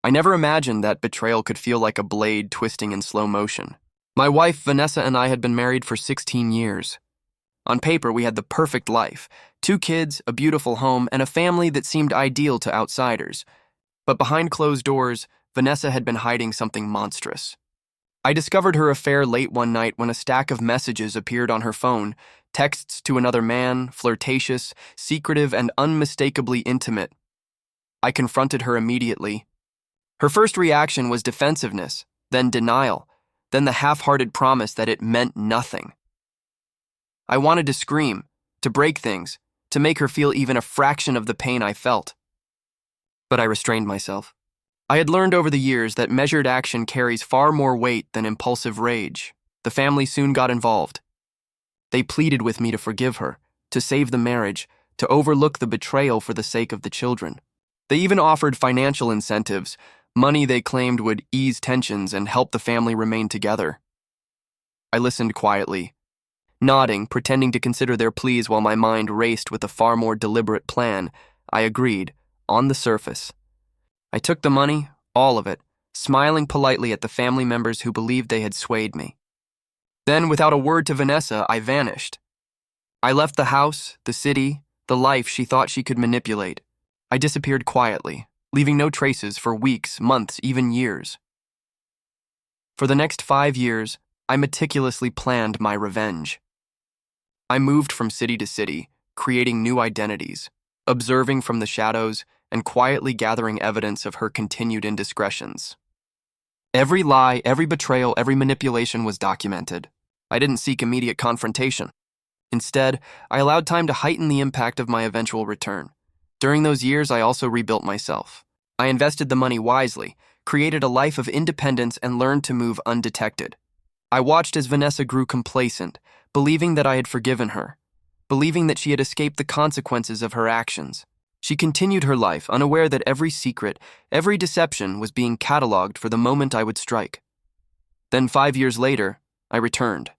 I never imagined that betrayal could feel like a blade twisting in slow motion. My wife, Vanessa, and I had been married for 16 years. On paper, we had the perfect life: 2 kids, a beautiful home, and a family that seemed ideal to outsiders. But behind closed doors, Vanessa had been hiding something monstrous. I discovered her affair late one night when a stack of messages appeared on her phone, texts to another man, flirtatious, secretive, and unmistakably intimate. I confronted her immediately. Her first reaction was defensiveness, then denial, then the half-hearted promise that it meant nothing. I wanted to scream, to break things, to make her feel even a fraction of the pain I felt. But I restrained myself. I had learned over the years that measured action carries far more weight than impulsive rage. The family soon got involved. They pleaded with me to forgive her, to save the marriage, to overlook the betrayal for the sake of the children. They even offered financial incentives, money they claimed would ease tensions and help the family remain together. I listened quietly, nodding, pretending to consider their pleas while my mind raced with a far more deliberate plan. I agreed, on the surface. I took the money, all of it, smiling politely at the family members who believed they had swayed me. Then, without a word to Vanessa, I vanished. I left the house, the city, the life she thought she could manipulate. I disappeared quietly, leaving no traces for weeks, months, even years. For the next 5 years, I meticulously planned my revenge. I moved from city to city, creating new identities, observing from the shadows, and quietly gathering evidence of her continued indiscretions. Every lie, every betrayal, every manipulation was documented. I didn't seek immediate confrontation. Instead, I allowed time to heighten the impact of my eventual return. During those years, I also rebuilt myself. I invested the money wisely, created a life of independence, and learned to move undetected. I watched as Vanessa grew complacent, believing that I had forgiven her, believing that she had escaped the consequences of her actions. She continued her life, unaware that every secret, every deception was being cataloged for the moment I would strike. Then 5 years later, I returned.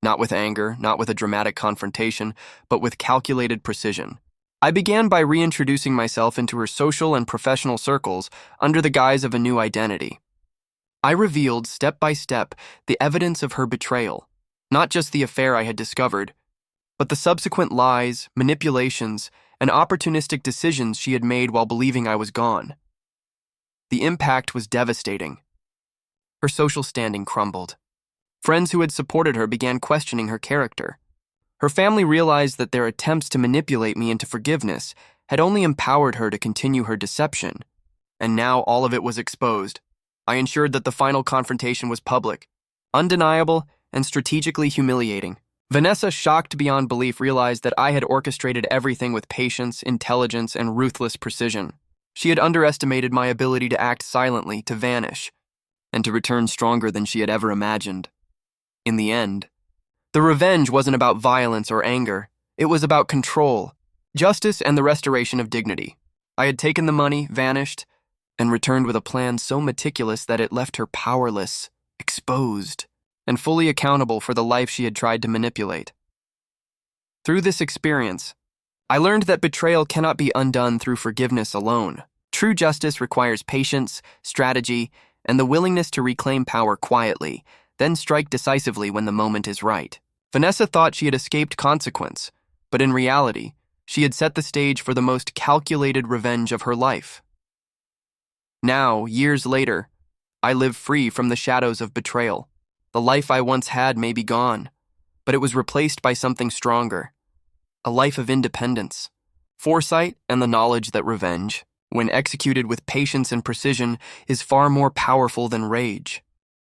Not with anger, not with a dramatic confrontation, but with calculated precision. I began by reintroducing myself into her social and professional circles under the guise of a new identity. I revealed, step by step, the evidence of her betrayal, not just the affair I had discovered, but the subsequent lies, manipulations, and opportunistic decisions she had made while believing I was gone. The impact was devastating. Her social standing crumbled. Friends who had supported her began questioning her character. Her family realized that their attempts to manipulate me into forgiveness had only empowered her to continue her deception, and now all of it was exposed. I ensured that the final confrontation was public, undeniable, and strategically humiliating. Vanessa, shocked beyond belief, realized that I had orchestrated everything with patience, intelligence, and ruthless precision. She had underestimated my ability to act silently, to vanish, and to return stronger than she had ever imagined. In the end, the revenge wasn't about violence or anger. It was about control, justice, and the restoration of dignity. I had taken the money, vanished, and returned with a plan so meticulous that it left her powerless, exposed, and fully accountable for the life she had tried to manipulate. Through this experience, I learned that betrayal cannot be undone through forgiveness alone. True justice requires patience, strategy, and the willingness to reclaim power quietly, then strike decisively when the moment is right. Vanessa thought she had escaped consequence, but in reality, she had set the stage for the most calculated revenge of her life. Now, years later, I live free from the shadows of betrayal. The life I once had may be gone, but it was replaced by something stronger. A life of independence, foresight, and the knowledge that revenge, when executed with patience and precision, is far more powerful than rage.